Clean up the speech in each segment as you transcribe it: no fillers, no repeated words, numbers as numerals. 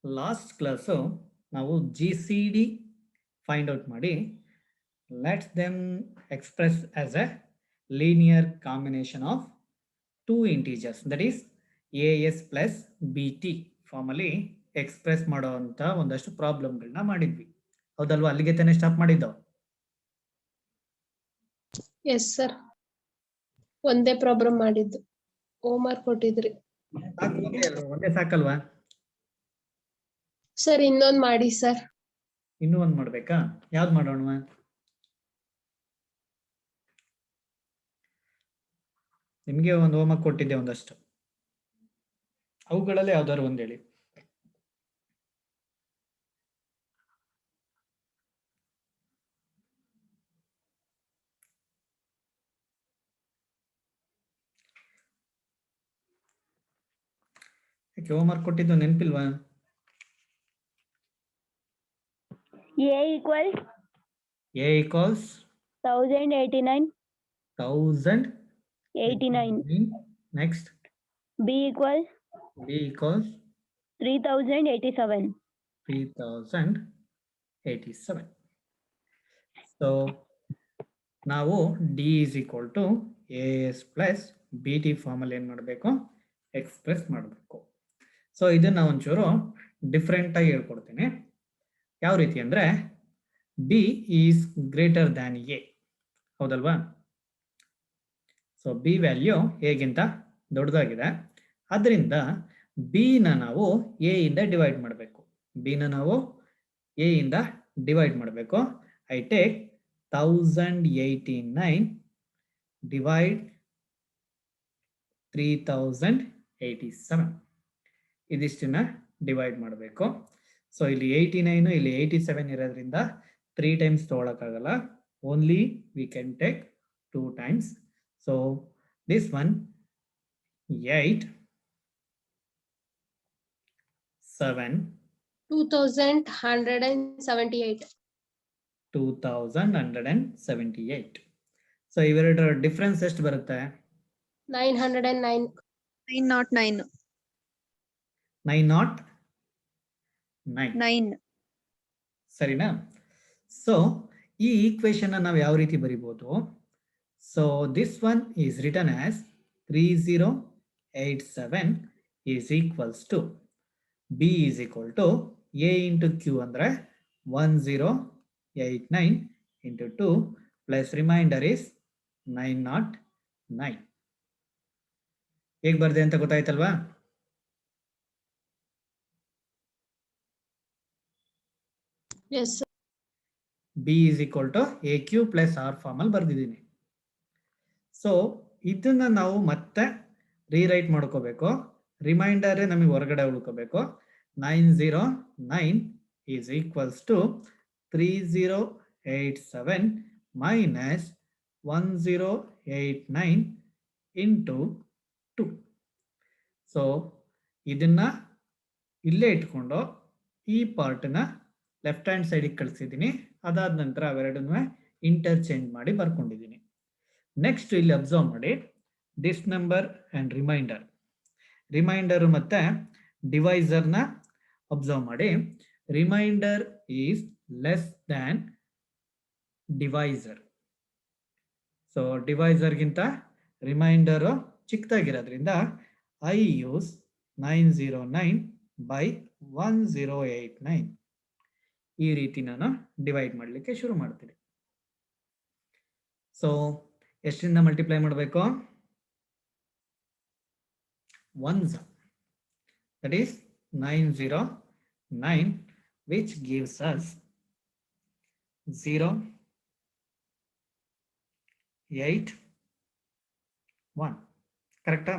Last class ನಾವು GCD find out ಮಾಡಿ let's them express as A linear combination of two integers that is AS plus BT ಫಾರ್ಮಲ್ಲಿ express ಮಾಡೋವಂಥ ಒಂದಷ್ಟು ಪ್ರಾಬ್ಲಮ್ಗಳನ್ನ ಮಾಡಿದ್ವಿ. ಹೌದಲ್ವಾ? ಅಲ್ಲಿಗೆ ತಾನೇ ಸ್ಟಾಪ್ ಮಾಡಿದ್ದು? ಎಸ್ ಸರ್, ಒಂದೇ ಪ್ರಾಬ್ಲಮ್ ಮಾಡಿದ್ದು. ಹೋಮ್ ವರ್ಕ್ ಕೊಟ್ಟಿದ್ರಿ ಒಂದೇ ಸಾಕಲ್ವಾ ಸರ್? ಇನ್ನೊಂದ್ ಮಾಡಿ ಸರ್. ಇನ್ನೂ ಒಂದ್ ಮಾಡ್ಬೇಕಾ? ಯಾವ್ದು ಮಾಡೋಣ? ನಿಮ್ಗೆ ಒಂದು ಹೋಮ್ ವರ್ಕ್ ಕೊಟ್ಟಿದ್ದೆ ಒಂದಷ್ಟು, ಅವುಗಳಲ್ಲಿ ಯಾವ್ದಾದ್ರು ಒಂದ್ ಹೇಳಿ. ಯಾಕೆ ಹೋಮ್ ವರ್ಕ್ ಕೊಟ್ಟಿದ್ದು ನೆನಪಿಲ್ವಾ? A equals 1089. 1089. Next. B equals 3087. 3087. So ನಾವು D is equal to AS plus BT ಫಾರ್ಮಲ್ಲಿ ಏನು ಮಾಡಬೇಕು? ಎಕ್ಸ್ಪ್ರೆಸ್ ಮಾಡಬೇಕು. ಸೊ ಇದನ್ನ ಒಂಚೂರು ಡಿಫ್ರೆಂಟ್ ಆಗಿ ಹೇಳ್ಕೊಡ್ತೀನಿ. ಯಾವ ರೀತಿ ಅಂದರೆ B is greater than A, ಹೌದಲ್ವಾ? ಸೊ B ವ್ಯಾಲ್ಯೂ ಹೇಗಿಂತ ದೊಡ್ಡದಾಗಿದೆ, ಅದರಿಂದ ಬಿನ ನಾವು ಎ ಇಂದ ಡಿವೈಡ್ ಮಾಡಬೇಕು. ಬಿನ ನಾವು ಎ ಇಂದ ಡಿವೈಡ್ ಮಾಡಬೇಕು. ಐ ಟೇಕ್ 1089 ಡಿವೈಡ್ 3087, ಇದಿಷ್ಟನ್ನ ಡಿವೈಡ್ ಮಾಡಬೇಕು. ಸೊ ಇಲ್ಲಿ 89 ಇಲ್ಲಿ 87 ಇರೋದ್ರಿಂದ 3 ಟೈಮ್ಸ್ ತಗೊಳಕ್ಕಾಗಲ್ಲ, only we can take 2 times. So this one 8 7 2178. 2178. So ಇವೆರಡರ ಡಿಫ್ರೆನ್ಸ್ ಎಷ್ಟು ಬರುತ್ತೆ? 909. 909. 909. ಸರಿನಾ? ಸೊ ಈ ಈಕ್ವೇಶನ್ ನಾವು ಯಾವ ರೀತಿ ಬರಿಬಹುದು? So this one is written as 3087 is equals to B is equal to A into Q ಅಂದ್ರೆ 1089 into 2 plus remainder is 909. ಹೇಗೆ ಬರ್ದೆ ಅಂತ ಗೊತ್ತಾಯ್ತಲ್ವಾ? Yes sir. B is equal to AQ plus R ಫಾರ್ಮಲ್ಲಿ ಬರ್ದಿದ್ದೀನಿ. ಸೊ ಇದನ್ನ ನಾವು ಮತ್ತೆ ರೀರೈಟ್ ಮಾಡ್ಕೋಬೇಕು. Reminder ನಮಗೆ ಹೊರಗಡೆ ಉಳ್ಕೋಬೇಕು. 909 is equals to 3087 minus 1089 into 2. So ಇದನ್ನ ಇಲ್ಲೇ ಇಟ್ಕೊಂಡು ಈ ಪಾರ್ಟ್ನ ಲೆಫ್ಟ್ ಹ್ಯಾಂಡ್ ಸೈಡಿಗೆ ಕಳಿಸಿದ್ದೀನಿ. ಅದಾದ ನಂತರ ಅವೆರಡನ್ನೂ ಇಂಟರ್ಚೇಂಜ್ ಮಾಡಿ ಬರ್ಕೊಂಡಿದ್ದೀನಿ. ನೆಕ್ಸ್ಟ್ ಇಲ್ಲಿ ಅಬ್ಸರ್ವ್ ಮಾಡಿ, this number and remainder, remainder ಮತ್ತೆ ಡಿವೈಸರ್ನ ಅಬ್ಸರ್ವ್ ಮಾಡಿ. Remainder is less than divisor. So ಡಿವೈಸರ್ಗಿಂತ ರಿಮೈಂಡರು ಚಿಕ್ಕದಾಗಿರೋದ್ರಿಂದ ಐ ಯೂಸ್ 909 by 1089. ಈ ರೀತಿ ನಾನು ಡಿವೈಡ್ ಮಾಡಲಿಕ್ಕೆ ಶುರು ಮಾಡ್ತೀನಿ. ಸೊ ಎಷ್ಟರಿಂದ ಮಲ್ಟಿಪ್ಲೈ ಮಾಡಬೇಕು? 1s, that is 909, which gives us 0 8 1. ಕರೆಕ್ಟಾ?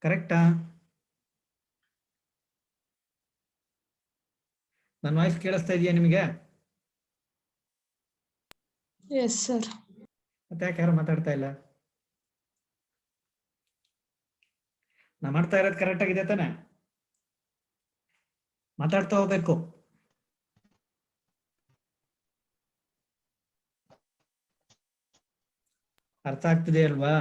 ಕರೆಕ್ಟಾ? ನನ್ನ ವಾಯ್ಸ್ ಕೇಳಿಸ್ತಾ ಇದೆಯಾ ನಿಮಗೆ? Yes sir. ಮತ್ತೆ ಯಾಕೆ ಯಾರು ಮಾತಾಡ್ತಾ ಇಲ್ಲ? ನಾ ಮಾಡ್ತಾ ಇರೋದು ಕರೆಕ್ಟ್ ಆಗಿದೆ ತಾನೆ? ಮಾತಾಡ್ತಾ ಹೋಗ್ಬೇಕು. ಅರ್ಥ ಆಗ್ತಿದೆ ಅಲ್ವಾ?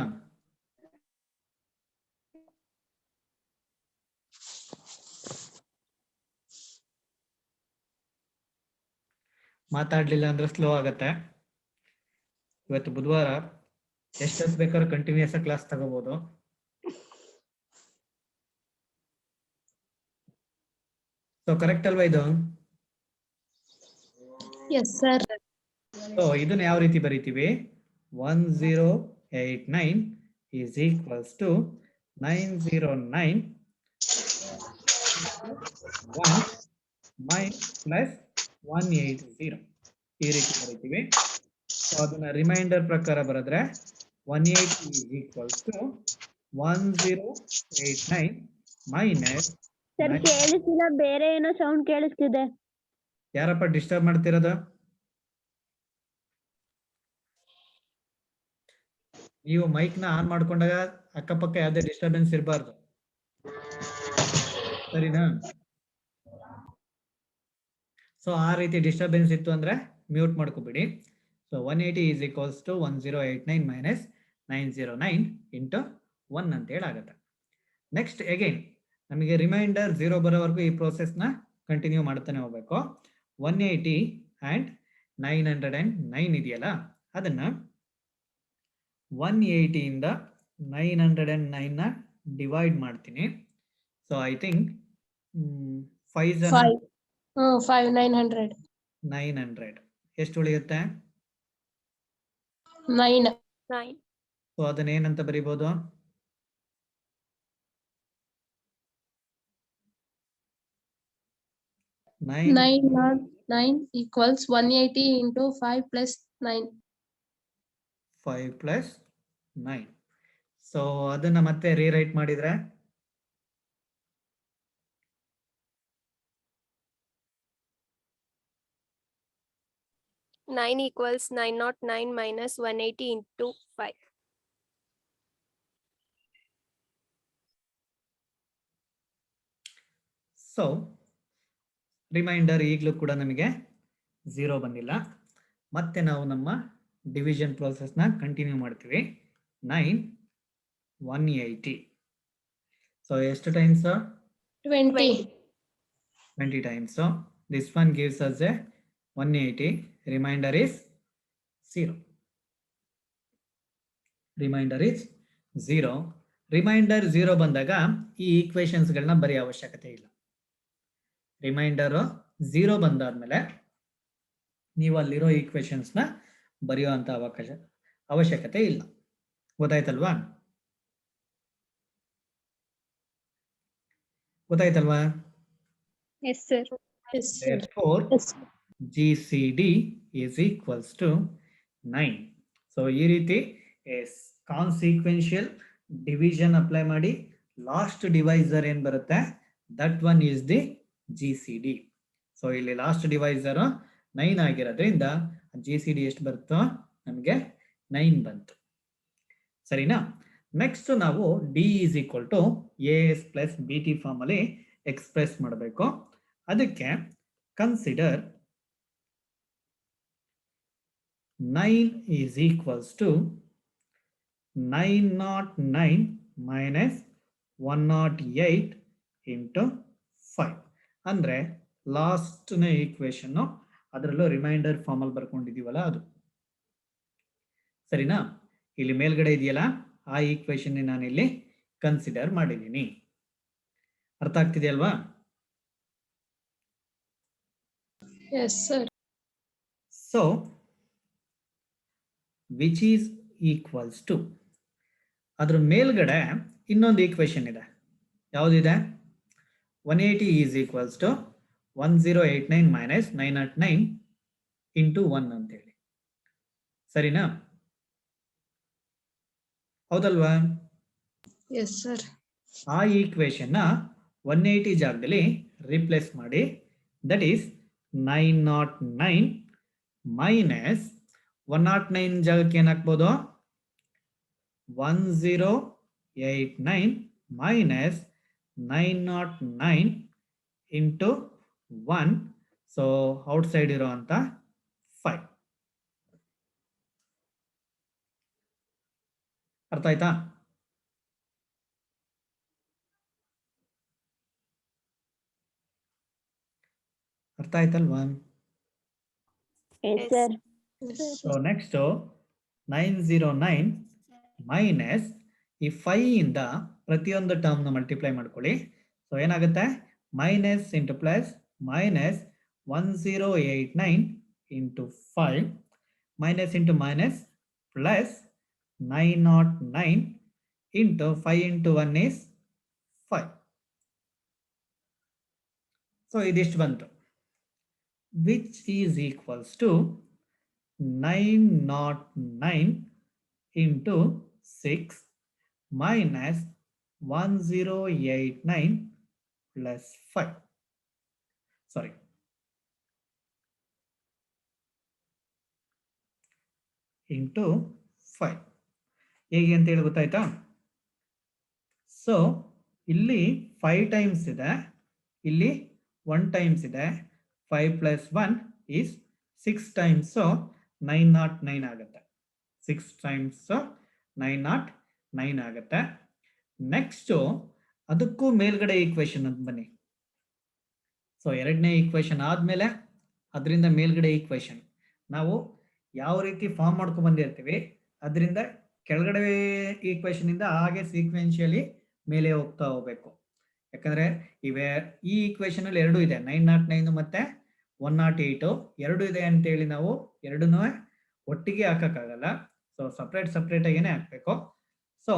ಮಾತಾಡ್ಲಿಲ್ಲ ಅಂದ್ರೆ ಸ್ಲೋ ಆಗತ್ತೆ. ಇವತ್ತು ಬುಧವಾರ, ಎಷ್ಟೊತ್ತು ಬೇಕಾದ್ರೂ ಕಂಟಿನ್ಯೂಸ್ ಕ್ಲಾಸ್ ತಗೋಬಹುದು. ಸೊ ಕರೆಕ್ಟ್ ಅಲ್ವಾ ಇದು? Yes sir. ಸೊ ಇದನ್ನ ಯಾವ ರೀತಿ ಬರೀತೀವಿ? 1089 is equals to 909 1 plus 180 ಈ ರೀತಿ ಬರೀತೀವಿ. ಸೊ ಅದನ್ನ ರಿಮೈಂಡರ್ ಪ್ರಕಾರ ಬರೆದ್ರೆ 180 is equals to 1089 minus sir ಕೇಳಿಸ್ತಿಲ್ಲ, ಬೇರೆ ಏನೋ ಸೌಂಡ್ ಕೇಳಿಸ್ತಿದೆ. ಯಾರಪ್ಪ ಡಿಸ್ಟರ್ಬ್ ಮಾಡ್ತಿರೋದು? ನೀವು ಮೈಕ್ ನ ಆನ್ ಮಾಡ್ಕೊಂಡಾಗ ಅಕ್ಕಪಕ್ಕ ಯಾವ್ದೇ ಡಿಸ್ಟರ್ಬೆನ್ಸ್ ಇರಬಾರ್ದು, ಸರಿನಾ? ಸೊ ಆ ರೀತಿ ಡಿಸ್ಟರ್ಬೆನ್ಸ್ ಇತ್ತು ಅಂದ್ರೆ ಮ್ಯೂಟ್ ಮಾಡ್ಕೊಬಿಡಿ. So 180 is equals to 1089 minus 909 into 1 ಅಂತ ಹೇಳಿ ಆಗುತ್ತೆ. ನೆಕ್ಸ್ಟ್ ಅಗೈನ್ ನಮಗೆ ರಿಮೈಂಡರ್ 0 ಬರೋವರೆಗೂ ಈ ಪ್ರೋಸೆಸ್ ನ ಕಂಟಿನ್ಯೂ ಮಾಡ್ತಾನೆ ಹೋಗ್ಬೇಕು. 180 and 909 ಇದೆಯಲ್ಲ, ಅದನ್ನ 180 ಇಂದ 909 ನ ಡಿವೈಡ್ ಮಾಡ್ತೀನಿ. ಸೊ ಐ ಥಿಂಕ್ 5 900 900 ಎಷ್ಟು ಉಳಿಯುತ್ತೆ? 9. ಸೊ ಅದನ್ನ ಏನಂತ ಬರೀಬಹುದು? 909 equals 180 into 5 plus 9. 5 plus 9. So ಅದನ್ನ ಮತ್ತೆ ರೀರೈಟ್ ಮಾಡಿದ್ರೆ 9 equals 909 minus 180 into 5. So reminder ಈಗಲೂ ಕೂಡ ನಮಗೆ 0 ಬಂದಿಲ್ಲ. ಮತ್ತೆ ನಾವು ನಮ್ಮ ಡಿವಿಷನ್ ಪ್ರೋಸೆಸ್ ನ ಕಂಟಿನ್ಯೂ ಮಾಡ್ತೀವಿ. 9 180. ಸೊ ಎಷ್ಟು times? 20 times. So this one gives us a 180. Remainder is 0. Remainder is 0. Reminder 0 ಬಂದಾಗ ಈ ಈಕ್ವೇಶನ್ಸ್ ಗಳನ್ನ ಬರೆಯೋ ಅವಶ್ಯಕತೆ ಇಲ್ಲ. ರಿಮೈಂಡರ್ 0 ಬಂದಾದ್ಮೇಲೆ ನೀವು ಅಲ್ಲಿರೋ ಈಕ್ವೇಶನ್ಸ್ ನ ಬರೆಯೋ ಅಂತ ಅವಶ್ಯಕತೆ ಇಲ್ಲ. ಗೊತ್ತಾಯ್ತಲ್ವಾ? Yes sir. Therefore, GCD is equals to 9. So ಈ ರೀತಿ ಕಾನ್ಸಿಕ್ವೆನ್ಷಿಯಲ್ ಡಿವಿಷನ್ ಅಪ್ಲೈ ಮಾಡಿ ಲಾಸ್ಟ್ ಡಿವೈಸರ್ ಏನ್ ಬರುತ್ತೆ, that one is the GCD. So ಇಲ್ಲಿ ಲಾಸ್ಟ್ ಡಿವೈಸರ್ 9 ಆಗಿರೋದ್ರಿಂದ GCD ಎಷ್ಟು ಬರುತ್ತೋ ನಮಗೆ 9 ಬಂತು. ಸರಿನಾ? ನೆಕ್ಸ್ಟ್ ನಾವು D is equal to AS plus BT form ಅಲ್ಲಿ ಎಕ್ಸ್ಪ್ರೆಸ್ ಮಾಡಬೇಕು. ಅದಕ್ಕೆ consider 9 is equals to 909 minus 108 into 5. ಅಂದ್ರೆ ಲಾಸ್ಟ್ ನ ಈಕ್ವೇಶನ್ ಅದರಲ್ಲೂ ರಿಮೈಂಡರ್ ಫಾರ್ಮ್ ಅಲ್ಲಿ ಬರ್ಕೊಂಡಿದೀವಲ್ಲ ಅದು. ಸರಿನಾ? ಇಲ್ಲಿ ಮೇಲ್ಗಡೆ ಇದೆಯಲ್ಲ ಆ ಈಕ್ವೇಶನ್ ನಾನು ಇಲ್ಲಿ ಕನ್ಸಿಡರ್ ಮಾಡಿದ್ದೀನಿ. ಅರ್ಥ ಆಗ್ತಿದೆಯಲ್ವಾ? Yes sir. So which is equals to, ಅದ್ರ ಮೇಲ್ಗಡೆ ಇನ್ನೊಂದು ಈಕ್ವೇಶನ್ ಇದೆ. ಯಾವುದಿದೆ? 180 is equals to 1089 minus 909 into 1 ಅಂತೇಳಿ. ಸರಿನಾ? ಹೌದಲ್ವಾ? Yes sir. ಆ ಈಕ್ವೇಶನ್ ನ 180 ಜಾಗದಲ್ಲಿ ರಿಪ್ಲೇಸ್ ಮಾಡಿ, ದಟ್ ಈಸ್ 909 ಮೈನಸ್ 109 ಜಾಗಕ್ಕೆ ಏನ್ ಹಾಕ್ಬೋದು? 1089 ಮೈನಸ್ 909 ಇಂಟು 1. ಸೊ ಔಟ್ಸೈಡ್ ಇರೋ ಅಂತ 5. ಅರ್ಥ ಆಯ್ತಾ? ಅರ್ಥ ಆಯ್ತಲ್ವಾ? Yes, Yes. sir. So next 909 minus ಈ 5 ಇಂದ ಪ್ರತಿಯೊಂದು ಟರ್ಮ್ ಮಲ್ಟಿಪ್ಲೈ ಮಾಡ್ಕೊಳ್ಳಿ. ಸೊ ಏನಾಗುತ್ತೆ minus into plus minus 1089 into 5 minus into minus plus 909 into 5 into 1 is 5. So ಇದಿಷ್ಟು ಬಂತು, which is equals to 909 into 6 minus 1089 plus 5. Sorry. Into 5. ಹೇಗೆ ಅಂತ ಹೇಳಿ ಗೊತ್ತಾಯ್ತಾ? ಸೊ ಇಲ್ಲಿ 5 ಟೈಮ್ಸ್ ಇದೆ, ಇಲ್ಲಿ 1 ಟೈಮ್ಸ್ ಇದೆ. 5 plus 1 is 6 times, so 909 ಆಗುತ್ತೆ. 6 times so 909 ಆಗುತ್ತೆ. ನೆಕ್ಸ್ಟ್ ಅದಕ್ಕೂ ಮೇಲ್ಗಡೆ ಈಕ್ವೇಶನ್ ಅಂತ ಬನ್ನಿ. ಸೊ ಎರಡನೇ ಈಕ್ವೇಶನ್ ಆದ್ಮೇಲೆ ಅದರಿಂದ ಮೇಲ್ಗಡೆ ಈಕ್ವೇಶನ್ ನಾವು ಯಾವ ರೀತಿ ಫಾರ್ಮ್ ಮಾಡ್ಕೊಂಡು ಬಂದಿರ್ತೀವಿ ಅದರಿಂದ ಕೆಳಗಡೆ ಈಕ್ವೇಶನ್ ಇಂದ ಹಾಗೆ ಸೀಕ್ವೆನ್ಷಿಯಲಿ ಮೇಲೆ ಹೋಗ್ತಾ ಹೋಗ್ಬೇಕು. ಯಾಕಂದ್ರೆ ಈ ಈಕ್ವೇಶನ್ ಅಲ್ಲಿ ಎರಡು ಇದೆ, 909 ಮತ್ತೆ 108 ಎರಡು ಇದೆ ಅಂತ ಹೇಳಿ ನಾವು ಎರಡನ್ನೂ ಒಟ್ಟಿಗೆ ಹಾಕಕ್ಕಾಗಲ್ಲ. ಸೊ ಸಪ್ರೇಟ್ ಆಗೇನೆ ಹಾಕ್ಬೇಕು. ಸೊ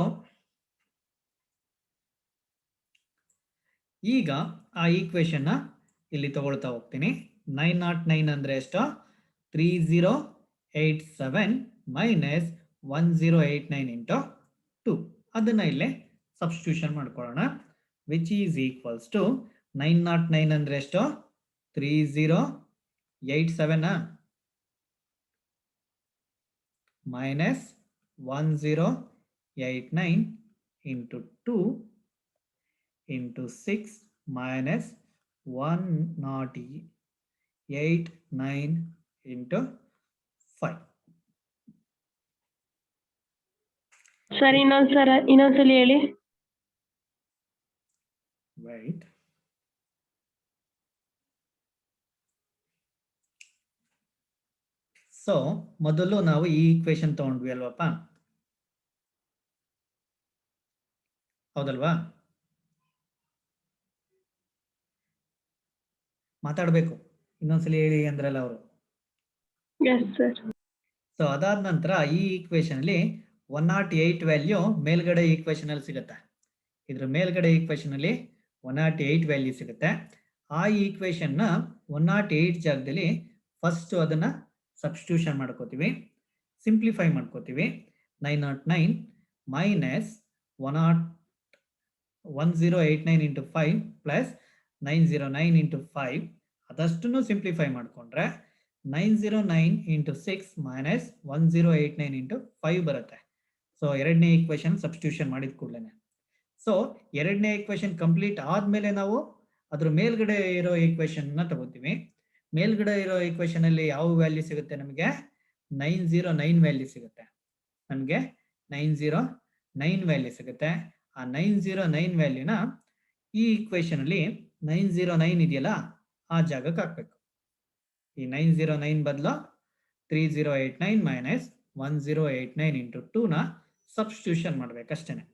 ಈಗ ಆ ಈಕ್ವೇಶನ್ ಇಲ್ಲಿ ತಗೊಳ್ತಾ ಹೋಗ್ತೀನಿ. 909 ಅಂದ್ರೆ ಎಷ್ಟು? 3087 ಮೈನಸ್ 1089 ಇಂಟು 2. ಅದನ್ನ ಇಲ್ಲಿ ಸಬ್ಸ್ಟಿಟ್ಯೂಷನ್ ಮಾಡ್ಕೊಳ್ಳೋಣ. ವಿಚ್ ಈಸ್ ಈಕ್ವಲ್ಸ್ ಟು 909 ಅಂದ್ರೆ ಎಷ್ಟು? 3087 minus 1089 into 2 into 6 minus 109 into 5. Sir ಇನ್ನೊಂದ್ಸಲಿ ಹೇಳಿ. Wait. ಸೊ ಮೊದಲು ನಾವು ಈ ಈಕ್ವೇಶನ್ ತಗೊಂಡ್ವಿ ಅಲ್ವಪ್ಪ, ಹೌದಲ್ವಾ? ಮಾತಾಡ್ಬೇಕು, ಇನ್ನೊಂದ್ಸಲಿ ಹೇಳಿ ಅಂದ್ರಲ್ಲ ಅವರು. ಸೊ ಅದಾದ ನಂತರ ಈ ಈಕ್ವೇಶನ್ ಅಲ್ಲಿ 108 ವ್ಯಾಲ್ಯೂ ಮೇಲ್ಗಡೆ ಈಕ್ವೇಶನ್ ಅಲ್ಲಿ ಸಿಗುತ್ತೆ. ಇದ್ರ ಮೇಲ್ಗಡೆ ಈಕ್ವೇಶನ್ ಅಲ್ಲಿ 108 ವ್ಯಾಲ್ಯೂ ಸಿಗುತ್ತೆ. ಆ ಈಕ್ವೇಶನ್ ನ 108 ಜಾಗದಲ್ಲಿ ಫಸ್ಟ್ ಅದನ್ನ ಸಬ್ಸ್ಟಿಟ್ಯೂಷನ್ ಮಾಡ್ಕೋತೀವಿ, ಸಿಂಪ್ಲಿಫೈ ಮಾಡ್ಕೋತೀವಿ. 909 ಮೈನಸ್ 1089 ಇಂಟು 5 ಪ್ಲಸ್ 909 ಇಂಟು 5 ಅದಷ್ಟನ್ನು ಸಿಂಪ್ಲಿಫೈ ಮಾಡ್ಕೊಂಡ್ರೆ 909 ಇಂಟು 6 ಮೈನಸ್ 1089 ಇಂಟು 5 ಬರುತ್ತೆ. ಸೊ ಎರಡನೇ ಈಕ್ವೇಶನ್ ಸಬ್ಸ್ಟಿಟ್ಯೂಷನ್ ಮಾಡಿದ ಕೂಡಲೇ. ಸೊ ಎರಡನೇ ಈಕ್ವೇಶನ್ ಕಂಪ್ಲೀಟ್ ಆದ್ಮೇಲೆ ನಾವು ಅದ್ರ ಮೇಲ್ಗಡೆ ಇರೋ ಈಕ್ವೇಶನ್ ನ ತಗೋತೀವಿ. ಮೇಲ್ಗಡೆ ಇರೋ ಈಕ್ವೇಶನ್ ಅಲ್ಲಿ ಯಾವ ವ್ಯಾಲ್ಯೂ ಸಿಗುತ್ತೆ ನಮಗೆ? 909 ವ್ಯಾಲ್ಯೂ ಸಿಗುತ್ತೆ. ನಮಗೆ 909 ವ್ಯಾಲ್ಯೂ ಸಿಗುತ್ತೆ. ಆ 909 ವ್ಯಾಲ್ಯೂನ ಈ ಈಕ್ವೇಶನ್ ಅಲ್ಲಿ 909 ಇದೆಯಲ್ಲ ಆ ಜಾಗಕ್ಕೆ ಹಾಕ್ಬೇಕು. ಈ 909 ಬದಲು 3089 ಮೈನಸ್ 1089 ಇಂಟು 2 ನ ಸಬ್ಸ್ಟಿಟ್ಯೂಷನ್ ಮಾಡ್ಬೇಕಷ್ಟೇನೆ.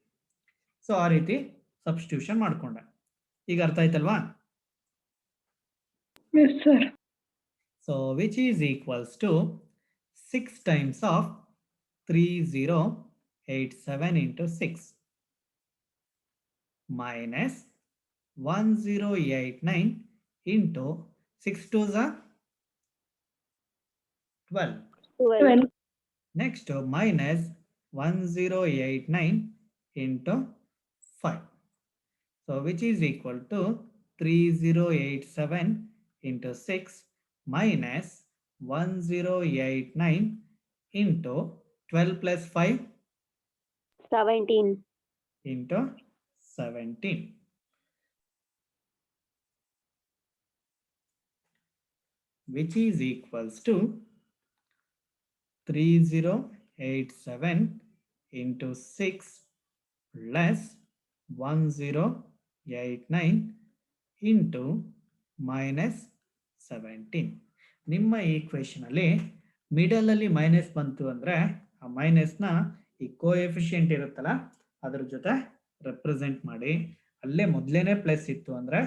ಸೊ ಆ ರೀತಿ ಸಬ್ಸ್ಟಿಟ್ಯೂಷನ್ ಮಾಡ್ಕೊಂಡೆ. ಈಗ ಅರ್ಥ ಆಯ್ತಲ್ವಾ? So which is equals to 6 times of 3087 into 6 minus 1089 into 6 2s are 12. Next minus 1089 into 5. So which is equal to 3087 into 6 minus 1089 into 12 plus 5 17 into 17. Which is equals to 3087 into 6 plus 1089 into minus 17. ನಿಮ್ಮ equation ಅಲ್ಲಿ middle ಅಲ್ಲಿ minus ಬಂತು ಅಂದ್ರೆ ಆ ಮೈನಸ್ನ ಈ coefficient ಇರುತ್ತಲ್ಲ ಅದ್ರ ಜೊತೆ ರೆಪ್ರೆಸೆಂಟ್ ಮಾಡಿ, ಅಲ್ಲೇ ಮೊದಲೇನೆ ಪ್ಲಸ್ ಇತ್ತು ಅಂದ್ರೆ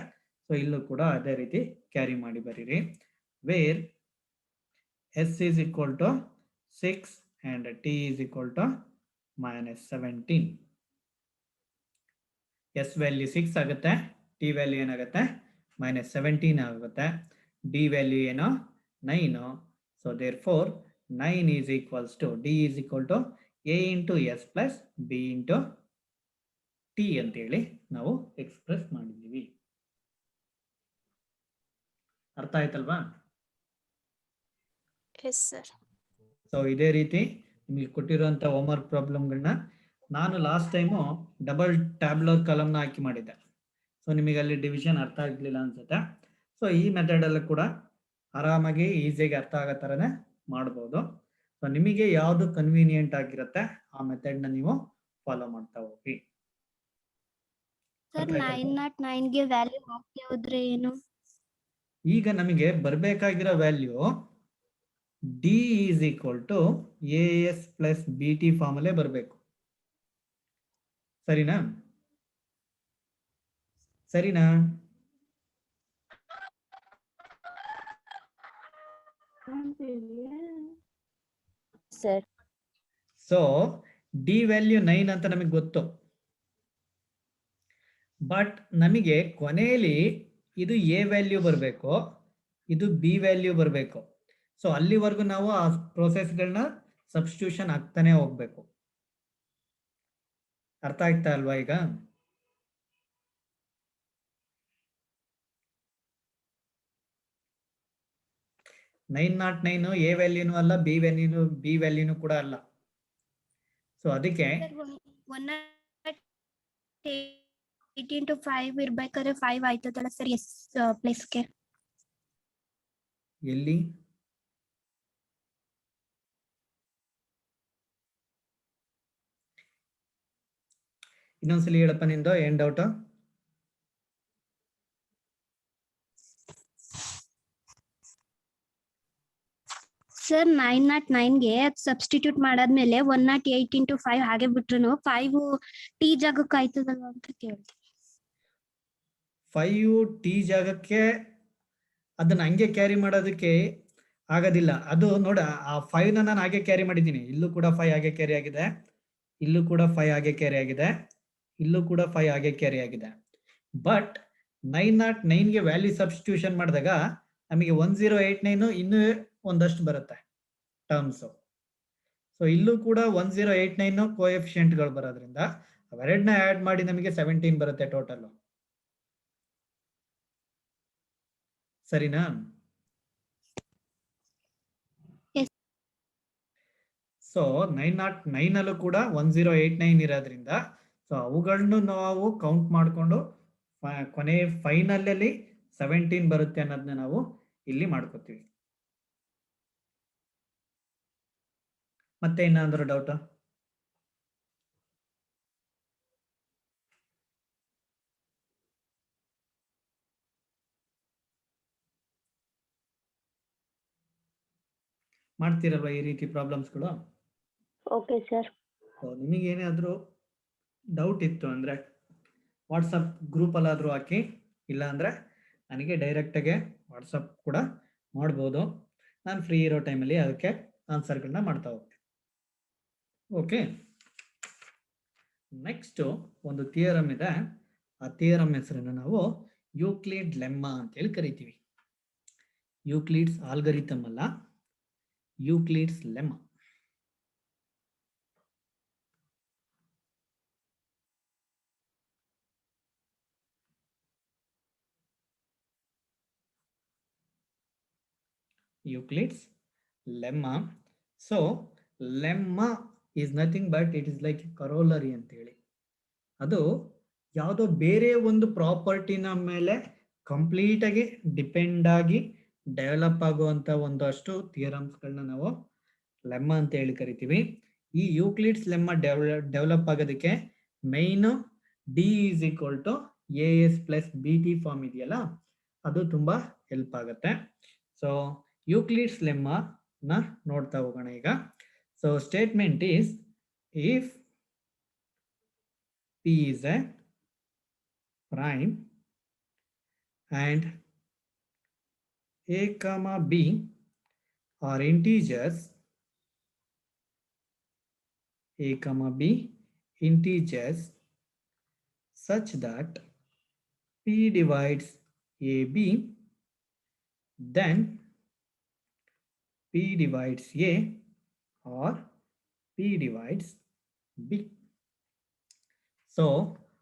ಸೊ ಇಲ್ಲೂ ಕೂಡ ಅದೇ ರೀತಿ ಕ್ಯಾರಿ ಮಾಡಿ ಬರೀರಿ. Where s is equal to 6 and t is equal to -17. s value 6 ಆಗುತ್ತೆ, t ವ್ಯಾಲ್ಯೂ ಏನಾಗುತ್ತೆ -17 ಆಗುತ್ತೆ, d ವ್ಯಾಲ್ಯೂ ಏನು 9. So therefore 9 is equals to d is equal to a into s plus b into t ಅಂತ ಹೇಳಿ ನಾವು express ಮಾಡಿದ್ದೀವಿ. ಅರ್ಥ ಆಯ್ತಲ್ವಾ? Yes, sir. ಸೊ ಇದೇ ರೀತಿ ನಿಮಗೆ ಕೊಟ್ಟಿರುವಂತ ಹೋಮ್ವರ್ಕ್ ಪ್ರಾಬ್ಲಮ್ಗಳನ್ನ ನಾನು ಲಾಸ್ಟ್ ಟೈಮು ಡಬಲ್ ಟ್ಯಾಬ್ಲರ್ ಕಾಲಮ್ನ ಹಾಕಿ ಮಾಡಿದ್ದೆ. ಸೊ ನಿಮಗೆ ಅಲ್ಲಿ ಡಿವಿಷನ್ ಅರ್ಥ ಆಗ್ಲಿಲ್ಲ ಅನ್ಸುತ್ತೆ. ಸೊ ಈ ಮೆಥಡ್ ಅಲ್ಲೂ ಕೂಡ ಆರಾಮಾಗಿ ಈಸಿಯಾಗಿ ಅರ್ಥ ಆಗೋ ಥರನೇ ಮಾಡ್ಬೋದು. ಸೊ ನಿಮಗೆ ಯಾವುದು ಕನ್ವೀನಿಯಂಟ್ ಆಗಿರುತ್ತೆ ಆ ಮೆಥಡ್ನ ನೀವು ಫಾಲೋ ಮಾಡ್ತಾ ಹೋಗಿ. ಸರ್ 909 ಗೆ ವ್ಯಾಲ್ಯೂ ಹಾಕಿ ಹೋದ್ರೆ ಏನು? ಈಗ ನಮಗೆ ಬರಬೇಕಾಗಿರೋ value D is equal to A S plus B T form ಅಲ್ಲೇ ಬರಬೇಕು. ಸರಿನಾ? ಸರಿನಾ? ಸರ್ ಸೊ ಡಿ ವ್ಯಾಲ್ಯೂ 9 ಅಂತ ನಮಗೆ ಗೊತ್ತು, ಬಟ್ ನಮಗೆ ಕೊನೆಯಲ್ಲಿ ಇದು ಎ ವ್ಯಾಲ್ಯೂ ಬರಬೇಕು, ಇದು ಬಿ ವ್ಯಾಲ್ಯೂ ಬರಬೇಕು. ಸೊ ಅಲ್ಲಿವರೆಗೂ ನಾವು ಆ ಪ್ರೋಸೆಸ್ಗಳನ್ನ ಸಬ್ಸ್ಟಿಟ್ಯೂಷನ್ ಆಗ್ತಾನೆ ಹೋಗ್ಬೇಕು. ಅರ್ಥ ಆಗ್ತಾ ಅಲ್ವಾ? ಈಗ 909 ಎ ವ್ಯಾಲ್ಯೂನು ಅಲ್ಲ, ಬಿ ವ್ಯಾಲ್ಯೂನು ಕೂಡ ಅಲ್ಲ. ಸೊ ಅದಕ್ಕೆ 8 into 5 ಇರ್ಬೇಕಾದ್ರೆ 5 ಆಯ್ತದಲ್ಲ ಸರ್ ಎಸ್ ಪ್ಲೇಸ್ಗೆ? ಎಲ್ಲಿ ಇನ್ನೊಂದ್ಸಲಿ ಹೇಳಪ್ಪ ನಿಂದು ಏನ್ ಡೌಟ್? ಸರ್ 909 ಗೆ ಸಬ್ಸ್ಟಿಟ್ಯೂಟ್ ಮಾಡಾದ್ಮೇಲೆ 108 into 5 ಹಾಗೆ ಬಿಟ್ರು 5 ಟಿ ಜಾಗಕ್ಕೆ ಆಯ್ತದಲ್ವಾ ಅಂತ ಕೇಳ್ತೀನಿ. 5 ಟಿ ಜಾಗಕ್ಕೆ ಅದನ್ನ ಹಂಗೆ ಕ್ಯಾರಿ ಮಾಡೋದಕ್ಕೆ ಆಗೋದಿಲ್ಲ. ಅದು ನೋಡ, ಆ 5 ನಾನು ಹಾಗೆ ಕ್ಯಾರಿ ಮಾಡಿದ್ದೀನಿ. ಇಲ್ಲೂ ಕೂಡ 5 ಹಾಗೆ ಕ್ಯಾರಿ ಆಗಿದೆ, ಇಲ್ಲೂ ಕೂಡ 5 ಹಾಗೆ ಕ್ಯಾರಿ ಆಗಿದೆ, ಇಲ್ಲೂ ಕೂಡ 5 ಹಾಗೆ ಕ್ಯಾರಿ ಆಗಿದೆ. ಬಟ್ 909ಗೆ ವ್ಯಾಲ್ಯೂ ಸಬ್ಸ್ಟಿಟ್ಯೂಷನ್ ಮಾಡಿದಾಗ ನಮಗೆ 1089 ಇನ್ನೂ ಒಂದಷ್ಟು ಬರುತ್ತೆ ಟರ್ಮ್ಸ್. ಸೊ ಇಲ್ಲೂ ಕೂಡ 1089 ಕೋಎಫಿಷಿಯಂಟ್ಗಳು ಬರೋದ್ರಿಂದ ಅವೆರಡನ್ನ ಆಡ್ ಮಾಡಿ ನಮಗೆ 17 ಬರುತ್ತೆ ಟೋಟಲ್. ಸರಿನಾ? ಸೊ 909 ಅಲ್ಲೂ ಕೂಡ 1089 ಇರೋದ್ರಿಂದ ಸೊ ಅವುಗಳನ್ನು ನಾವು ಕೌಂಟ್ ಮಾಡಿಕೊಂಡು ಕೊನೆ ಫೈನಲ್ ಅಲ್ಲಿ 17 ಬರುತ್ತೆ ಅನ್ನೋದನ್ನ ನಾವು ಇಲ್ಲಿ ಮಾಡ್ಕೋತೀವಿ. ಮತ್ತೆ ಏನಾದರೂ ಡೌಟ್? ಮಾಡ್ತೀರಲ್ವಾ ಈ ರೀತಿ ಪ್ರಾಬ್ಲಮ್ಸ್ಗಳು? Okay sir. ನಿಮಗೆ ಏನಾದರೂ ಡೌಟ್ ಇತ್ತು ಅಂದರೆ ವಾಟ್ಸಪ್ ಗ್ರೂಪಲ್ಲಾದರೂ ಹಾಕಿ, ಇಲ್ಲ ಅಂದರೆ ನನಗೆ ಡೈರೆಕ್ಟಾಗೆ ವಾಟ್ಸಪ್ ಕೂಡ ಮಾಡ್ಬೋದು. ನಾನು ಫ್ರೀ ಇರೋ ಟೈಮಲ್ಲಿ ಅದಕ್ಕೆ ಆನ್ಸರ್ಗಳನ್ನ ಮಾಡ್ತಾ ಹೋಗ್ತೀನಿ. ಓಕೆ, ನೆಕ್ಸ್ಟು ಒಂದು ಥಿಯರಮ್ ಇದೆ. ಆ ಥಿಯರಮ್ ಹೆಸರನ್ನು ನಾವು ಯೂಕ್ಲಿಡ್ ಲೆಮ್ಮಾ ಅಂತೇಳಿ ಕರಿತೀವಿ. ಯೂಕ್ಲಿಡ್ಸ್ ಆಲ್ಗರಿಥಮ್ ಅಲ್ಲ, Euclid's ಲೆಮ್ಮಾ. Euclid's lemma. So lemma is nothing but it is like corollary ಅಂತ ಹೇಳಿ. ಅದು ಯಾವುದೋ ಬೇರೆ ಒಂದು ಪ್ರಾಪರ್ಟಿನ ಮೇಲೆ ಕಂಪ್ಲೀಟ್ ಆಗಿ ಡಿಪೆಂಡ್ ಆಗಿ ಡೆವಲಪ್ ಆಗುವಂತ ಒಂದಷ್ಟು ಥಿಯರಮ್ಸ್ಗಳನ್ನ ನಾವು ಲೆಮ್ಮಾ ಅಂತ ಹೇಳಿ ಕರಿತೀವಿ. ಈ ಯೂಕ್ಲಿಡ್ಸ್ ಲೆಮ್ಮಾ ಡೆವಲಪ್ ಆಗೋದಕ್ಕೆ main D is equal to A S plus B T form ಇದೆಯಲ್ಲ, ಅದು ತುಂಬಾ ಹೆಲ್ಪ್ ಆಗುತ್ತೆ. ಸೊ ಯೂಕ್ಲಿಡ್ಸ್ ಲೆಮ್ಮ ನ ನೋಡ್ತಾ ಹೋಗೋಣ ಈಗ. So statement is if P is a prime and A comma B are integers, A comma B integers such that P divides AB, then P divides A or P divides B. So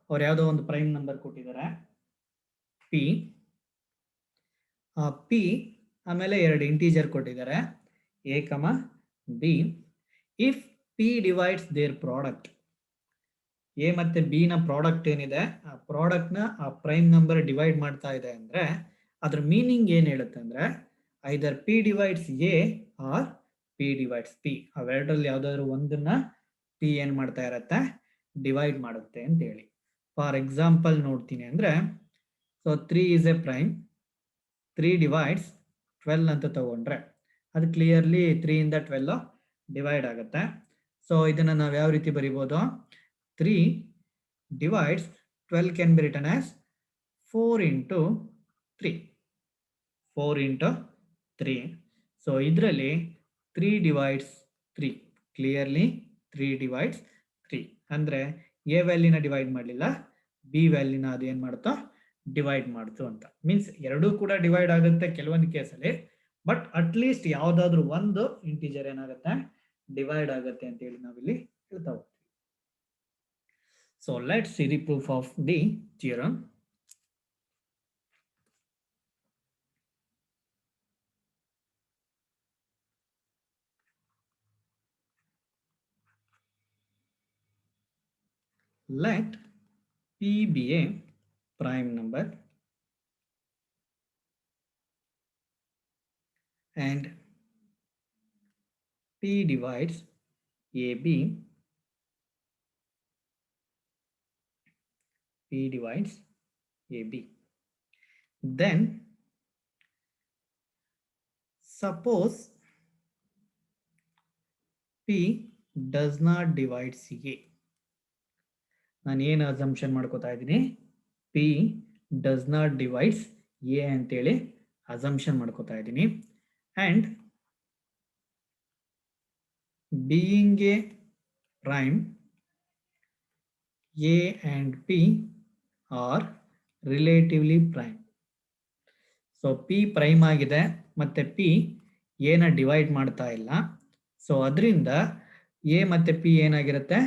ಅವ್ರು ಯಾವುದೋ ಒಂದು prime number ಕೊಟ್ಟಿದ್ದಾರೆ P, P ಆಮೇಲೆ ಎರಡು integer ಕೊಟ್ಟಿದ್ದಾರೆ A comma B. If P divides their product, A ಮತ್ತೆ B ನ product ಏನಿದೆ ಆ ಪ್ರಾಡಕ್ಟ್ ನ ಆ ಪ್ರೈಮ್ ನಂಬರ್ ಡಿವೈಡ್ ಮಾಡ್ತಾ ಇದೆ ಅಂದ್ರೆ ಅದ್ರ ಮೀನಿಂಗ್ ಏನ್ ಹೇಳುತ್ತೆ ಅಂದ್ರೆ either P divides A or P divides P. ಅವೆರಡರಲ್ಲಿ ಯಾವ್ದಾದ್ರು ಒಂದನ್ನ ಪಿ ಏನ್ ಮಾಡ್ತಾ ಇರತ್ತೆ, ಡಿವೈಡ್ ಮಾಡುತ್ತೆ ಅಂತ ಹೇಳಿ. ಫಾರ್ ಎಕ್ಸಾಂಪಲ್ ನೋಡ್ತೀನಿ ಅಂದ್ರೆ, so 3 is a prime, 3 divides 12 ಅಂತ ತಗೊಂಡ್ರೆ ಅದು ಕ್ಲಿಯರ್ಲಿ 3 ಇಂದ 12 ಡಿವೈಡ್ ಆಗುತ್ತೆ. ಸೊ ಇದನ್ನ ನಾವು ಯಾವ ರೀತಿ ಬರಿಬೋದು, 3 divides 12 can be written as 4 into 3, 4 into 3. So ಇದರಲ್ಲಿ 3 divides 3, ಕ್ಲಿಯರ್ಲಿ 3 divides 3 ಅಂದ್ರೆ ಎ ವ್ಯಾಲ್ಯೂನ ಡಿವೈಡ್ ಮಾಡಲಿಲ್ಲ, ಬಿ ವ್ಯಾಲ್ಯೂನ ಅದು ಏನ್ ಮಾಡ್ತೋ ಡಿವೈಡ್ ಮಾಡ್ತು ಅಂತ. ಮೀನ್ಸ್ ಎರಡೂ ಕೂಡ ಡಿವೈಡ್ ಆಗುತ್ತೆ ಕೆಲವೊಂದು ಕೇಸಲ್ಲಿ, ಬಟ್ ಅಟ್ಲೀಸ್ಟ್ ಯಾವ್ದಾದ್ರು ಒಂದು ಇಂಟಿಜರ್ ಏನಾಗುತ್ತೆ ಡಿವೈಡ್ ಆಗುತ್ತೆ ಅಂತ ಹೇಳಿ ನಾವಿಲ್ಲಿ ಹೇಳ್ತಾ ಹೋಗ್ತೀವಿ. So let's see the proof of the theorem. Let P be a prime number and P divides AB, P divides AB. Then suppose P does not divide A. ನಾನು ಏನು ಅಸಂಪ್ಷನ್ ಮಾಡ್ಕೋತಾ ಇದ್ದೀನಿ, P does not divides A ಅಂತೇಳಿ assumption ಮಾಡ್ಕೋತಾ ಇದ್ದೀನಿ. And being A prime, A and P are relatively prime. So P prime ಆಗಿದೆ ಮತ್ತೆ P ಎನ ಡಿವೈಡ್ ಮಾಡ್ತಾ ಇಲ್ಲ. ಸೊ ಅದರಿಂದ ಎ ಮತ್ತೆ ಪಿ ಏನಾಗಿರುತ್ತೆ,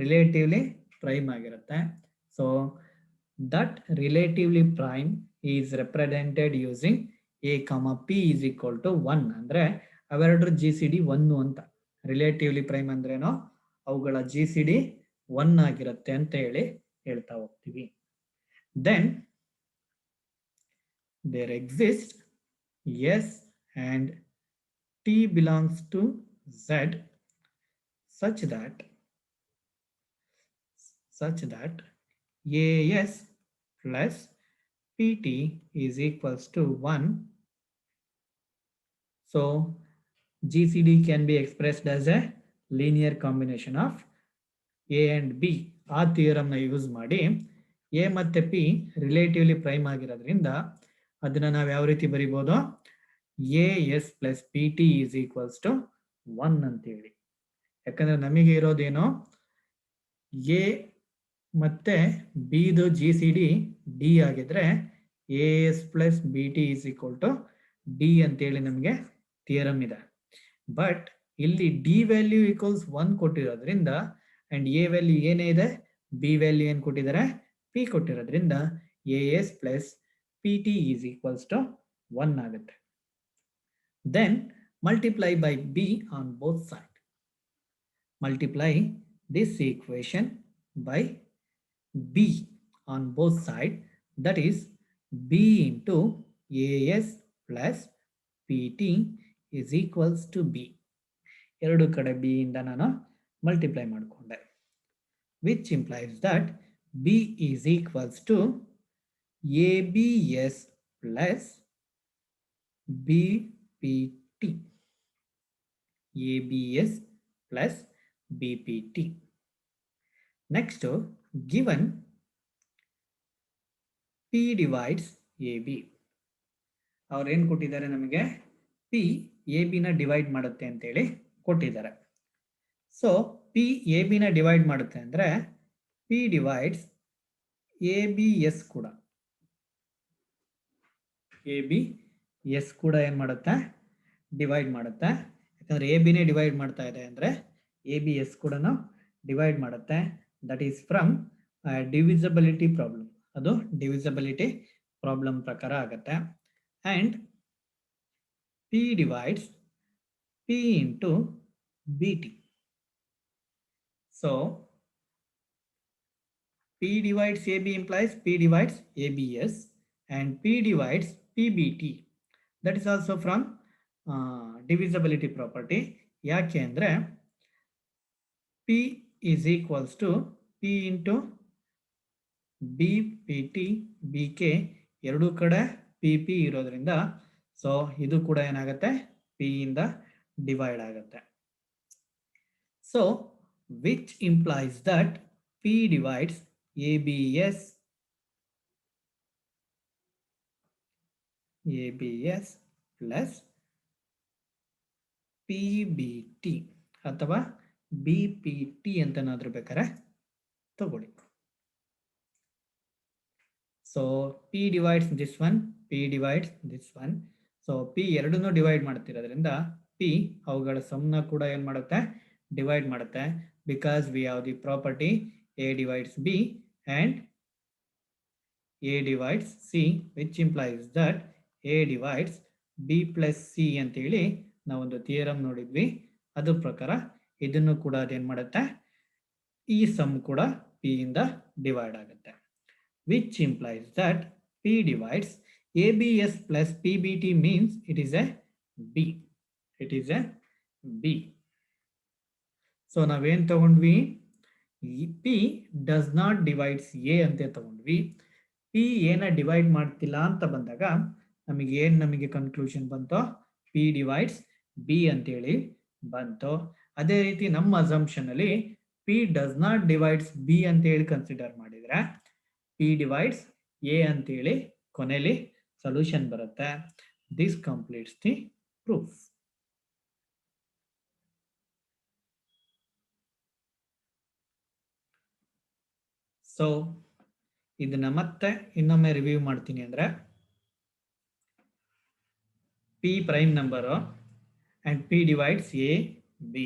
ರಿಲೇಟಿವ್ಲಿ ಪ್ರೈಮ್ ಆಗಿರುತ್ತೆ. So that relatively prime is represented using A ಕಮ ಪಿ ಈಸ್ ಈಕ್ವಲ್ ಟು 1. ಅಂದ್ರೆ ಅವೆರಡರ ಜಿ ಸಿ ಡಿ 1 ಅಂತ. ರಿಲೇಟಿವ್ಲಿ ಪ್ರೈಮ್ ಅಂದ್ರೇನೋ ಅವುಗಳ ಜಿ ಸಿ ಡಿ 1 ಆಗಿರುತ್ತೆ ಅಂತ ಹೇಳಿ ಹೇಳ್ತಾ ಹೋಗ್ತೀವಿ. Then there exist S and T belongs to Z such that AS plus PT is equals to 1. So GCD can be expressed as a linear combination of A and B. ಆ theorem ನ use ಮಾಡಿ A ಮತ್ತೆ P relatively prime ಆಗಿರೋದ್ರಿಂದ ಅದನ್ನ ನಾವು ಯಾವ ರೀತಿ ಬರಿಬೋದು, AS plus PT is equals to 1 ಅಂತ ಹೇಳಿ. ಯಾಕಂದ್ರೆ ನಮಗೆ ಇರೋದೇನೋ ಎ ಮತ್ತೆ ಬಿದು ಜಿ ಸಿ ಡಿ ಡಿ ಆಗಿದ್ರೆ A S plus B T is equal to D ಅಂತೇಳಿ ನಮಗೆ ಥಿಯರಮ್ ಇದೆ. ಬಟ್ ಇಲ್ಲಿ ಡಿ ವ್ಯಾಲ್ಯೂ ಈಕ್ವಲ್ಸ್ 1 ಕೊಟ್ಟಿರೋದ್ರಿಂದ ಅಂಡ್ ಎ ವ್ಯಾಲ್ಯೂ ಏನೇ ಇದೆ, ಬಿ ವ್ಯಾಲ್ಯೂ ಏನ್ ಕೊಟ್ಟಿದ್ದಾರೆ, ಪಿ ಕೊಟ್ಟಿರೋದ್ರಿಂದ A S plus P T is equals to 1 ಆಗುತ್ತೆ. Then multiply by B on both side. Multiply this equation by b on both sides, that is b into as plus pt is equals to b. ಎರಡು ಕಡೆ b ಇಂದ ನಾನು multiply ಮಾಡಿಕೊಂಡೆ, which implies that b is equals to abs plus bpt T. ABS plus BPT. Next, given P divides AB. ಅವ್ರು ಏನು ಕೊಟ್ಟಿದ್ದಾರೆ ನಮಗೆ P AB ನ ಡಿವೈಡ್ ಮಾಡುತ್ತೆ ಅಂತೇಳಿ ಕೊಟ್ಟಿದ್ದಾರೆ. ಸೊ P AB ನ ಡಿವೈಡ್ ಮಾಡುತ್ತೆ ಅಂದ್ರೆ P ಡಿವೈಡ್ಸ್ ABS ಕೂಡ ABS ಕೂಡ ಏನು ಮಾಡುತ್ತೆ ಡಿವೈಡ್ ಮಾಡುತ್ತೆ. ಯಾಕಂದ್ರೆ AB ನೇ ಡಿವೈಡ್ ಮಾಡ್ತಾ ಇದೆ ಅಂದ್ರೆ ABS ಕೂಡ ಡಿವೈಡ್ ಮಾಡುತ್ತೆ. That is from divisibility problem. ಅದು ಡಿವಿಸಿಬಿಲಿಟಿ ಪ್ರಾಬ್ಲಮ್ ಪ್ರಕಾರ ಆಗುತ್ತೆ. And P divides P into BT. So P divides AB implies P divides ABS and P divides PBT. That is also from divisibility property. ಯಾಕೆ ಅಂದ್ರೆ P is equals to P into BPT BK ಎರಡೂ ಕಡೆ PP ಇರೋದ್ರಿಂದ so ಇದು ಕೂಡ ಏನಾಗುತ್ತೆ P ಇಂದ divide ಆಗುತ್ತೆ. So which implies that P divides ABS plus PBT ಅಥವಾ BPT ಅಂತನಾದ್ರೂ ಬೇಕಾದ್ರೆ ತಗೊಳ್ಳಿ. So P divides this one, P divides this one. So P ಎರಡನ್ನೂ ಡಿವೈಡ್ ಮಾಡ್ತಿರೋದ್ರಿಂದ P ಅವುಗಳ ಸಮ್ನ ಕೂಡ ಏನು ಮಾಡುತ್ತೆ ಡಿವೈಡ್ ಮಾಡುತ್ತೆ. Because we have the property A divides B and A divides C, which implies that A divides B plus C ಅಂತೇಳಿ ನಾವೊಂದು theorem ನೋಡಿದ್ವಿ. ಅದ್ರ ಪ್ರಕಾರ ಇದನ್ನು ಕೂಡ ಅದೇನು ಮಾಡುತ್ತೆ ಈ ಸಮ್ ಕೂಡ P ಇಂದ ಡಿವೈಡ್ ಆಗುತ್ತೆ. Which implies that P divides ABS plus PBT means it is a B. It is a B. So ನಾವೇನು ತಗೊಂಡ್ವಿ P does not divides A ಅಂತ ತಗೊಂಡ್ವಿ. P ಏನ ಡಿವೈಡ್ ಮಾಡ್ತಿಲ್ಲ ಅಂತ ಬಂದಾಗ ನಮಗೆ ಕನ್ಕ್ಲೂಷನ್ ಬಂತು P divides B ಅಂತೇಳಿ ಬಂತು. ಅದೇ ರೀತಿ ನಮ್ಮ ಅಸಂಪ್ಷನ್ ಅಲ್ಲಿ P does not divides B ಅಂತೇಳಿ ಕನ್ಸಿಡರ್ ಮಾಡಿದ್ರೆ P divides A ಅಂತೇಳಿ ಕೊನೆಯಲ್ಲಿ ಸೊಲ್ಯೂಷನ್ ಬರುತ್ತೆ. This completes the proof. So ಇದನ್ನ ಮತ್ತೆ ಇನ್ನೊಮ್ಮೆ ರಿವ್ಯೂ ಮಾಡ್ತೀನಿ ಅಂದ್ರೆ P prime number and P divides A B.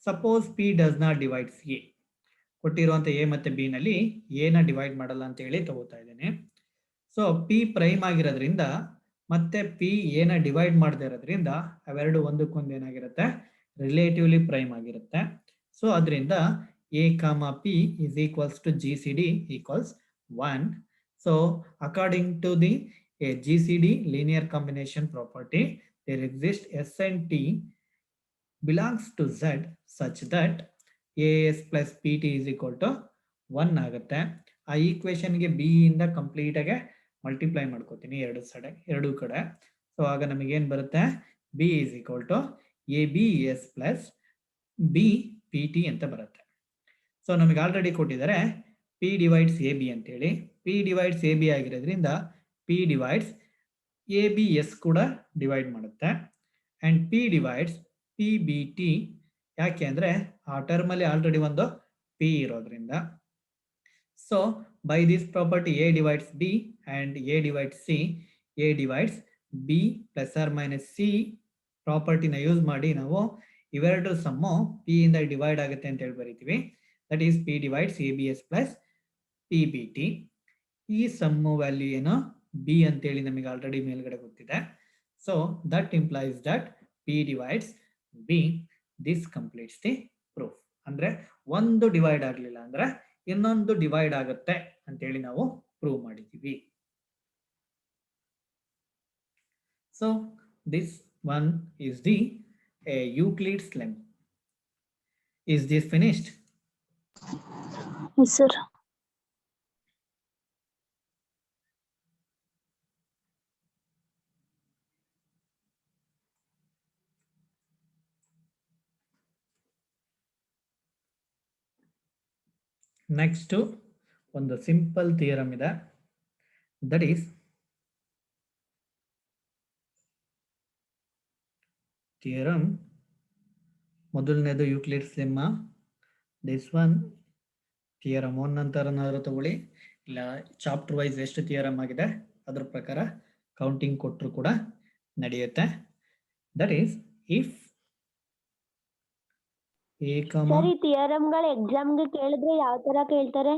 Suppose P does not divides A. ಕೊಟ್ಟಿರುವಂತ A ಮತ್ತೆ B ನಲ್ಲಿ A ನ ಡಿವೈಡ್ ಮಾಡಲ್ಲ ಅಂತ ಹೇಳಿ ತಗೋತಾ ಇದ್ದೇನೆ. ಸೊ P ಪ್ರೈಮ್ ಆಗಿರೋದ್ರಿಂದ ಮತ್ತೆ P A ನ ಡಿವೈಡ್ ಮಾಡದೇ ಇರೋದ್ರಿಂದ ಅವೆರಡು ಒಂದಕ್ಕೊಂದು ಏನಾಗಿರುತ್ತೆ ರಿಲೇಟಿವ್ಲಿ ಪ್ರೈಮ್ ಆಗಿರುತ್ತೆ. ಸೊ ಅದರಿಂದ A, P is equals to GCD equals 1. So according to the GCD linear combination property, there exists S and T belongs to Z such that AS plus PT is equal to 1 ಆಗುತ್ತೆ. ಆ ಈಕ್ವೇಶನ್ಗೆ B ಇಂದ complete ಆಗಿ multiply ಮಾಡ್ಕೋತೀನಿ ಎರಡು ಕಡೆ. So ಆಗ ನಮಗೇನು ಬರುತ್ತೆ B is equal to ABS plus BPT ಅಂತ ಬರುತ್ತೆ. ಸೊ ನಮಗೆ ಆಲ್ರೆಡಿ ಕೊಟ್ಟಿದ್ದಾರೆ P divides AB ಅಂತೇಳಿ. P divides AB ಆಗಿರೋದ್ರಿಂದ P divides ABS ಕೂಡ ಡಿವೈಡ್ ಮಾಡುತ್ತೆ and P divides PBT. ಯಾಕೆ ಅಂದ್ರೆ ಆ ಟರ್ಮ್ ಅಲ್ಲಿ ಆಲ್ರೆಡಿ ಒಂದು P ಇರೋದ್ರಿಂದ. So by this property A divides B and A divides C, A divides B plus or minus C ಪ್ರಾಪರ್ಟಿನ ಯೂಸ್ ಮಾಡಿ ನಾವು ಇವೆರಡು ಸಮ್ಮು P ಇಂದ ಡಿವೈಡ್ ಆಗುತ್ತೆ ಅಂತ ಹೇಳಿ ಬರೀತೀವಿ. That is P divides ABS plus PBT. ಈ ಸಮ್ಮು ವ್ಯಾಲ್ಯೂ ಏನು B ಅಂತೇಳಿ ನಮಗೆ ಆಲ್ರೆಡಿ ಮೇಲ್ಗಡೆ ಗೊತ್ತಿದೆ. So that implies that P divides B. This completes the proof. ಅಂದ್ರೆ ಒಂದು ಡಿವೈಡ್ ಆಗಲಿಲ್ಲ ಅಂದ್ರೆ ಇನ್ನೊಂದು ಡಿವೈಡ್ ಆಗುತ್ತೆ ಅಂತೇಳಿ ನಾವು ಪ್ರೂವ್ ಮಾಡಿದ್ದೀವಿ. So this one is the Euclid's lemma. Is this finished? Yes, sir. Next ಒಂದು ಸಿಂಪಲ್ ಥಿಯರಮ್ ಇದೆ, ದಟ್ ಈಸ್ ಥಿಯರಮ್. ಮೊದಲನೇದು ಯೂಕ್ಲಿಡ್ಸ್ ಲೆಮ್ಮ, ದಿಸ್ ಒನ್ ಥಿಯರಮ್ 1 ನಂತರನಾದ್ರೂ ತಗೊಳ್ಳಿ, ಇಲ್ಲ ಚಾಪ್ಟರ್ ವೈಸ್ ಎಷ್ಟು ಥಿಯರಮ್ ಆಗಿದೆ ಅದ್ರ ಪ್ರಕಾರ ಕೌಂಟಿಂಗ್ ಕೊಟ್ಟರು ಕೂಡ ನಡೆಯುತ್ತೆ. That is if A, sir ಈ ಥಿಯರಮ್ಗಳು ಎಕ್ಸಾಮ್ಗೆ ಕೇಳಿದ್ರೆ ಯಾವ ತರ ಕೇಳ್ತಾರೆ?